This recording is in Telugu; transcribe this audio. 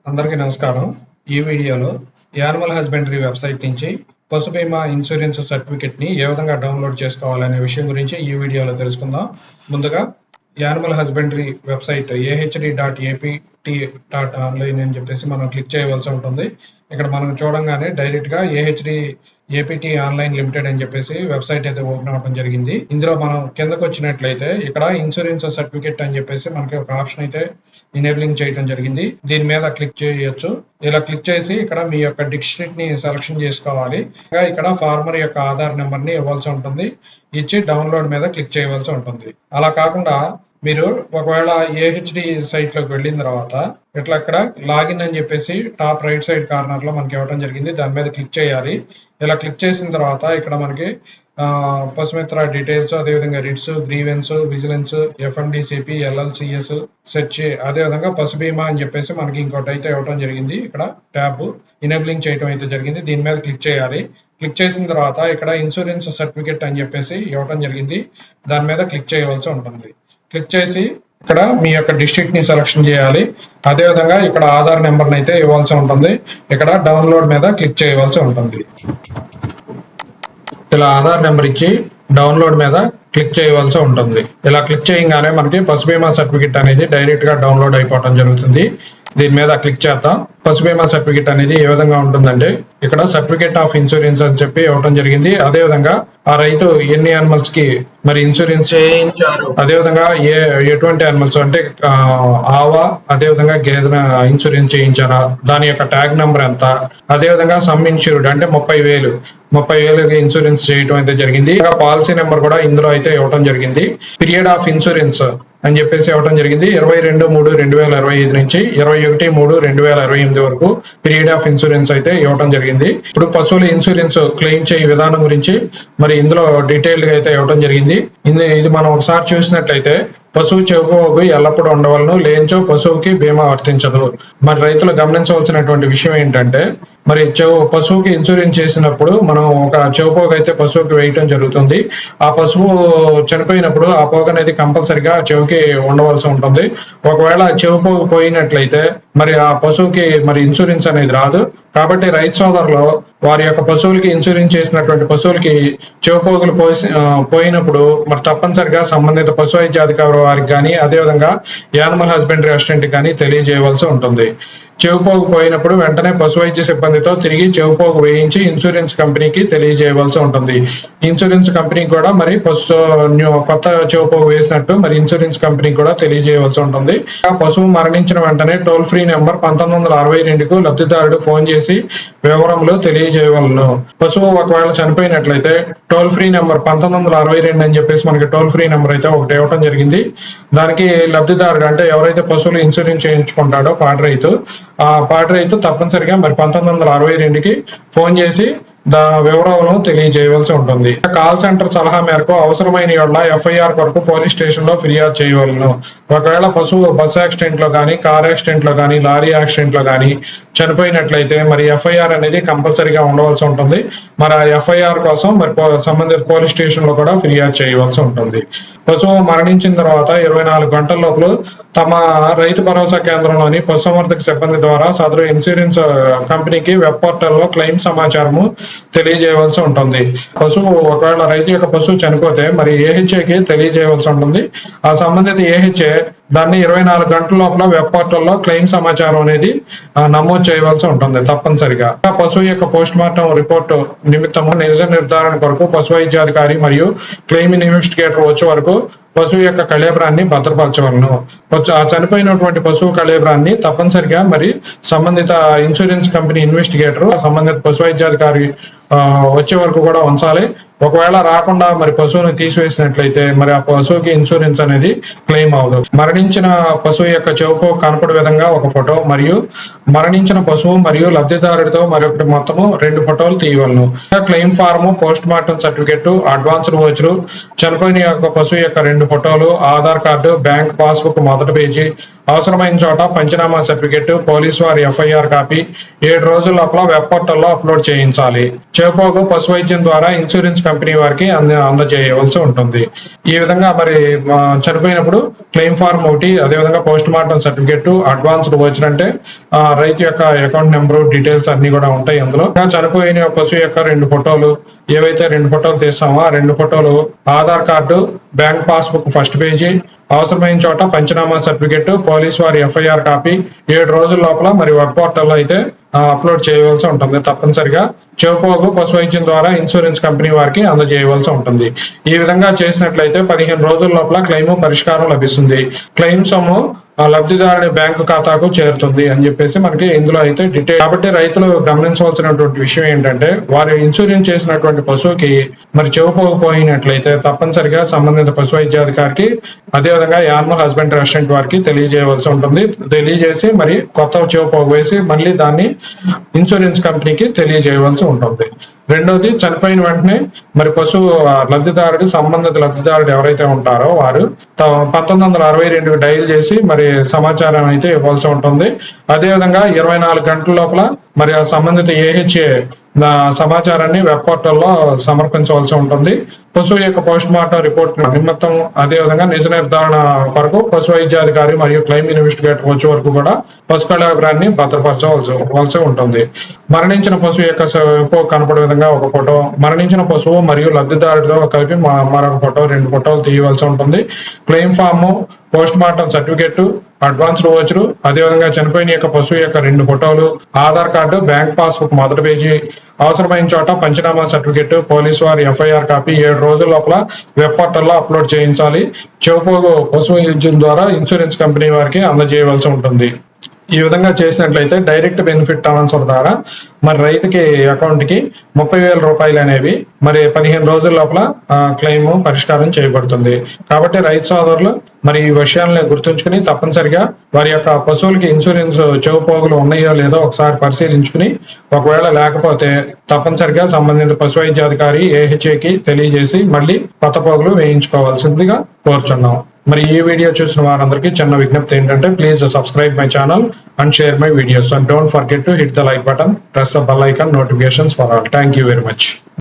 అందరికీ నమస్కారం. ఈ వీడియోలో యానిమల్ హస్బెండరీ వెబ్‌సైట్ నుంచి పశు బీమా ఇన్సూరెన్స్ సర్టిఫికేట్‌ని ఏ విధంగా డౌన్‌లోడ్ చేసుకోవాలనే విషయం గురించి ఈ వీడియోలో తెలుసుకుందాం. ముందుగా యానిమల్ హస్బెండరీ వెబ్‌సైట్ ahd.apt.online అని చెప్పేసి మనం క్లిక్ చేయవలసి ఉంటుంది. ఇక్కడ మనం చూడంగానే డైరెక్ట్‌గా ఏపీటీ ఆన్‌లైన్ లిమిటెడ్ అని చెప్పేసి వెబ్‌సైట్ అయితే ఓపెన్ అవ్వడం జరిగింది. ఇందులో మనం కిందకొచ్చినట్లయితే ఇక్కడ ఇన్సూరెన్స్ సర్టిఫికేట్ అని చెప్పేసి మనకి ఒక ఆప్షన్ అయితే ఎనేబులింగ్ చేయడం జరిగింది. దీని మీద క్లిక్ చేయొచ్చు. ఇలా క్లిక్ చేసి ఇక్కడ మీ యొక్క డిస్ట్రిక్ట్ ని సెలక్షన్ చేసుకోవాలి. ఇక్కడ ఫార్మర్ యొక్క ఆధార్ నెంబర్ ని ఇవ్వాల్సి ఉంటుంది. ఇచ్చి డౌన్లోడ్ మీద క్లిక్ చేయవలసి ఉంటుంది. అలా కాకుండా మీరు ఒకవేళ ఏహెచ్డి సైట్ లోకి వెళ్ళిన తర్వాత ఇట్లా ఇక్కడ లాగిన్ అని చెప్పేసి టాప్ రైట్ సైడ్ కార్నర్ లో మనకి ఇవ్వడం జరిగింది. దాని మీద క్లిక్ చేయాలి. ఇలా క్లిక్ చేసిన తర్వాత ఇక్కడ మనకి పశుమిత్ర డీటెయిల్స్, అదేవిధంగా రిట్స్, గ్రీవెన్స్, విజిలెన్స్, ఎఫ్ఎండిసిపి, ఎల్ఎల్సిఎస్, సెర్చ్, అదేవిధంగా పశు బీమా అని చెప్పేసి మనకి ఇంకోటి అయితే ఇవ్వడం జరిగింది. ఇక్కడ ట్యాబ్ ఎనేబులింగ్ చేయడం అయితే జరిగింది. దీని మీద క్లిక్ చేయాలి. క్లిక్ చేసిన తర్వాత ఇక్కడ ఇన్సూరెన్స్ సర్టిఫికేట్ అని చెప్పేసి ఇవ్వడం జరిగింది. దాని మీద క్లిక్ చేయవలసి ఉంటుంది. క్లిక్ చేసి ఇక్కడ మీ యొక్క డిస్ట్రిక్ట్ ని సెలక్షన్ చేయాలి. అదేవిధంగా ఇక్కడ ఆధార్ నెంబర్ అయితే ఇవ్వాల్సి ఉంటుంది. ఇక్కడ డౌన్లోడ్ మీద క్లిక్ చేయవలసి ఉంటుంది. ఇలా ఆధార్ నెంబర్ ఇచ్చి డౌన్లోడ్ మీద క్లిక్ చేయవలసి ఉంటుంది. ఇలా క్లిక్ చేయగానే మనకి పశు బీమా సర్టిఫికేట్ అనేది డైరెక్ట్ గా డౌన్లోడ్ అయిపోవడం జరుగుతుంది. దీని మీద క్లిక్ చేద్దాం. పశు బీమా సర్టిఫికేట్ అనేది ఏ విధంగా ఉంటుందంటే ఇక్కడ సర్టిఫికేట్ ఆఫ్ ఇన్సూరెన్స్ అని చెప్పి ఇవ్వడం జరిగింది. అదే విధంగా ఆ రైతు ఎన్ని యానిమల్స్ కి మరి ఇన్సూరెన్స్ చేయించారు, అదేవిధంగా ఎటువంటి యానిమల్స్ అంటే ఆవా, అదేవిధంగా గేదె ఇన్సూరెన్స్ చేయించారా, దాని యొక్క ట్యాగ్ నెంబర్ ఎంత, అదేవిధంగా సమ్ ఇన్సూర్డ్ అంటే 30,000 ఇన్సూరెన్స్ చేయడం అయితే జరిగింది. పాలసీ నెంబర్ కూడా ఇందులో అయితే ఇవ్వడం జరిగింది. పీరియడ్ ఆఫ్ ఇన్సూరెన్స్ అని చెప్పేసి ఇవ్వడం జరిగింది. 22/3/2025 నుంచి 21/3/2028 వరకు పీరియడ్ ఆఫ్ ఇన్సూరెన్స్ అయితే ఇవ్వడం జరిగింది. ఇప్పుడు పశువుల ఇన్సూరెన్స్ క్లెయిమ్ చేయ విధానం గురించి మరి ఇందులో డీటెయిల్డ్ గా అయితే ఇవ్వడం జరిగింది. ఇది మనం ఒకసారి చూసినట్లయితే పశువు చెవుపోగు ఎల్లప్పుడూ ఉండవలను, లేనిచో పశువుకి బీమా వర్తించదు. మరి రైతులు గమనించవలసినటువంటి విషయం ఏంటంటే మరి పశువుకి ఇన్సూరెన్స్ చేసినప్పుడు మనం ఒక చెవుపోగు అయితే పశువుకి వేయటం జరుగుతుంది. ఆ పశువు చనిపోయినప్పుడు ఆ పోగు అనేది కంపల్సరిగా చెవుకి ఉండవలసి ఉంటుంది. ఒకవేళ చెవుపోగు పోయినట్లయితే మరి ఆ పశువుకి మరి ఇన్సూరెన్స్ అనేది రాదు. కాబట్టి రైతు సోదరులు వారి యొక్క పశువులకి ఇన్సూరెన్స్ చేసినటువంటి పశువులకి చెవుపోగులు పోయినప్పుడు మరి తప్పనిసరిగా సంబంధిత పశు వైద్య అధికారి వారికి కానీ, అదేవిధంగా యానిమల్ హస్బెండరీ అసిస్టెంట్ కానీ తెలియజేయవలసి ఉంటుంది. చెవుపోగు పోయినప్పుడు వెంటనే పశు వైద్య సిబ్బందితో తిరిగి చెవుపోగు వేయించి ఇన్సూరెన్స్ కంపెనీకి తెలియజేయవలసి ఉంటుంది. ఇన్సూరెన్స్ కంపెనీకి కూడా మరి కొత్త చెవుపోగు వేసినట్టు మరి ఇన్సూరెన్స్ కంపెనీకి కూడా తెలియజేయవలసి ఉంటుంది. పశువు మరణించిన వెంటనే టోల్ ఫ్రీ నెంబర్ 1962కు లబ్ధిదారుడు ఫోన్ చేసి వివరములు తెలియజేయవలను. పశువు ఒకవేళ చనిపోయినట్లయితే టోల్ ఫ్రీ నెంబర్ 1962 అని చెప్పేసి మనకి టోల్ ఫ్రీ నెంబర్ అయితే ఒకటి ఇవ్వడం జరిగింది. దానికి లబ్ధిదారుడు అంటే ఎవరైతే పశువులు ఇన్సూరెన్స్ చేయించుకుంటాడో పాడి రైతు తప్పనిసరిగా మరి 1962కి ఫోన్ చేసి వివరాలను తెలియజేయవలసి ఉంటుంది. కాల్ సెంటర్ సలహా మేరకు అవసరమైన యెడల ఎఫ్ఐఆర్ కొరకు పోలీస్ స్టేషన్ లో ఫిర్యాదు చేయవలను. ఒకవేళ పశువు బస్ యాక్సిడెంట్ లో కానీ, కార్ యాక్సిడెంట్ లో కానీ, లారీ యాక్సిడెంట్ లో కానీ చనిపోయినట్లయితే మరి ఎఫ్ఐఆర్ అనేది కంపల్సరీగా ఉండవలసి ఉంటుంది. మరి ఆ ఎఫ్ఐఆర్ కోసం మరి సంబంధిత పోలీస్ స్టేషన్ లో కూడా ఫిర్యాదు చేయవలసి ఉంటుంది. పశువు మరణించిన తర్వాత 24 గంటల లోపల తమ రైతు భరోసా కేంద్రంలోని పశుసంవర్ధక సిబ్బంది ద్వారా సదరు ఇన్సూరెన్స్ కంపెనీకి వెబ్ పోర్టల్ లో క్లెయిమ్ సమాచారము తెలియజేయవలసి ఉంటుంది. పశువు ఒకవేళ రైతు యొక్క పశువు చనిపోతే మరి ఏహెచ్ఏకి తెలియజేయవలసి ఉంటుంది. ఆ సంబంధిత ఏహెచ్ఏ దాన్ని 24 గంటల లోపల వెబ్ పోర్టల్లో క్లెయిమ్ సమాచారం అనేది నమోదు చేయవలసి ఉంటుంది తప్పనిసరిగా. పశువు యొక్క పోస్ట్ మార్టం రిపోర్టు నిమిత్తము నిజ నిర్ధారణ కొరకు పశు వైద్యాధికారి మరియు క్లెయిమ్ ఇన్వెస్టిగేటర్ వచ్చే వరకు పశువు యొక్క కళేబరాన్ని భద్రపరచవలను. ఆ చనిపోయినటువంటి పశువు కళేబరాన్ని తప్పనిసరిగా మరి సంబంధిత ఇన్సూరెన్స్ కంపెనీ ఇన్వెస్టిగేటర్, సంబంధిత పశు వైద్యాధికారి వచ్చే వరకు కూడా ఉంచాలి. ఒకవేళ రాకుండా మరి పశువుని తీసివేసినట్లయితే మరి ఆ పశువుకి ఇన్సూరెన్స్ అనేది క్లెయిమ్ అవ్వదు. మరణించిన పశువు యొక్క చెవుకు కనపడే విధంగా ఒక ఫోటో మరియు మరణించిన పశువు మరియు లబ్ధిదారుడితో మరొకటి మొత్తము 2 ఫోటోలు తీయవలను. Claim form, post mortem certificate, advanced voucher, చనిపోయిన యొక్క పశువు యొక్క 2 ఫోటోలు, ఆధార్ కార్డు, బ్యాంక్ పాస్బుక్ మొదటి పేజీ, అవసరమైన చోట పంచనామా సర్టిఫికెట్, పోలీసు వారి ఎఫ్ఐఆర్ కాపీ 7 రోజుల లోపల వెబ్ పోర్టల్లో అప్లోడ్ చేయించాలి. చెవిపోగు పశు వైద్యం ద్వారా ఇన్సూరెన్స్ కంపెనీ వారికి అందజేయవలసి ఉంటుంది. ఈ విధంగా మరి చనిపోయినప్పుడు క్లెయిమ్ ఫార్మ్ ఒకటి, అదేవిధంగా post mortem certificate, advanced voucher అంటే రైతు యొక్క అకౌంట్ నెంబర్ డీటెయిల్స్ అన్ని కూడా ఉంటాయి అందులో. చనిపోయిన పశువు యొక్క 2 ఫోటోలు, ఏవైతే 2 ఫోటోలు తీస్తామో ఆ 2 ఫోటోలు, Aadhaar card, bank passbook first page, అవసరమైన చోట పంచనామా సర్టిఫికెట్, పోలీసు వారి ఎఫ్ఐఆర్ కాపీ 7 రోజుల లోపల మరి వెబ్ పోర్టల్లో అయితే అప్లోడ్ చేయవలసి ఉంటుంది. తప్పనిసరిగా చెవిపోగు పశు వైద్యం ద్వారా ఇన్సూరెన్స్ కంపెనీ వారికి అందజేయవలసి ఉంటుంది. ఈ విధంగా చేసినట్లయితే 15 రోజుల లోపల క్లెయిమ్ పరిష్కారం లభిస్తుంది. క్లెయిమ్ సొమ్ము లబ్ధిదారుడి బ్యాంకు ఖాతాకు చేరుతుంది అని చెప్పేసి మనకి ఇందులో అయితే డీటెయిల్. కాబట్టి రైతులు గమనించవలసినటువంటి విషయం ఏంటంటే, వారు ఇన్సూరెన్స్ చేసినటువంటి పశువుకి మరి చెవిపోకపోయినట్లయితే తప్పనిసరిగా సంబంధిత పశు వైద్యాధికారికి, అదేవిధంగా యానిమల్ హస్బెండరీ అసిస్టెంట్ వారికి తెలియజేయవలసి ఉంటుంది. తెలియజేసి మరి కొత్త చెవిపోగు వేసి మళ్ళీ దాన్ని ఇన్సూరెన్స్ కంపెనీకి తెలియజేయవలసి ఉంటుంది. రెండోది, చనిపోయిన వెంటనే మరి పశువు లబ్ధిదారుడు, సంబంధిత లబ్ధిదారుడు ఎవరైతే ఉంటారో వారు 1962 డయల్ చేసి మరి సమాచారం అయితే ఇవ్వాల్సి ఉంటుంది. అదేవిధంగా 24 గంటల లోపల మరి ఆ సంబంధిత ఏహెచ్ఏ సమాచారాన్ని వెబ్ పోర్టల్లో సమర్పించవలసి ఉంటుంది. పశువు యొక్క పోస్ట్ మార్టం రిపోర్ట్ నిమిత్తం, అదేవిధంగా నిజ నిర్ధారణ వరకు పశు వైద్యాధికారి మరియు క్లెయిమ్ ఇన్వెస్టిగేటర్ వచ్చే వరకు కూడా పశు కళాభిప్రాయాన్ని భద్రపరచవలసి ఉంటుంది. మరణించిన పశువు యొక్క కనపడే విధంగా ఒక ఫోటో, మరణించిన పశువు మరియు లబ్ధిదారుడితో కలిపి మరొక ఫోటో, 2 ఫోటోలు తీయవలసి ఉంటుంది. Claim form, post mortem certificate, advanced voucher, అదేవిధంగా చనిపోయిన యొక్క పశువు యొక్క 2 ఫోటోలు, ఆధార్ కార్డు, బ్యాంక్ పాస్బుక్ మొదటి పేజీ, అవసరమైన చోట పంచనామా సర్టిఫికెట్, పోలీసు వారి ఎఫ్ఐఆర్ కాపీ 7 రోజుల లోపల వెబ్ పోర్టల్లో అప్లోడ్ చేయించాలి. చెవిపోగు పశు వైద్యం ద్వారా ఇన్సూరెన్స్ కంపెనీ వారికి అందజేయవలసి ఉంటుంది. ఈ విధంగా చేసినట్లయితే డైరెక్ట్ బెనిఫిట్ ట్రాన్స్ఫర్ ద్వారా మరి రైతుకి అకౌంట్ కి 30,000 రూపాయలు అనేవి మరి 15 రోజుల లోపల క్లెయిమ్ పరిష్కారం చేయబడుతుంది. కాబట్టి రైతు సోదరులు మరి ఈ విషయాలను గుర్తుంచుకుని తప్పనిసరిగా వారి యొక్క పశువులకి ఇన్సూరెన్స్ చెవిపోగులు ఉన్నాయో లేదో ఒకసారి పరిశీలించుకుని, ఒకవేళ లేకపోతే తప్పనిసరిగా సంబంధిత పశు వైద్యాధికారి ఏహెచ్ఏకి తెలియజేసి మళ్ళీ కొత్త పోగులు వేయించుకోవాల్సిందిగా కోరుచున్నాం. మరి ఈ వీడియో చూసిన వారందరికీ చిన్న విజ్ఞప్తి ఏంటంటే, please subscribe my channel and share my videos, and don't forget to hit the like button, press the bell icon, notifications for all. Thank you very much.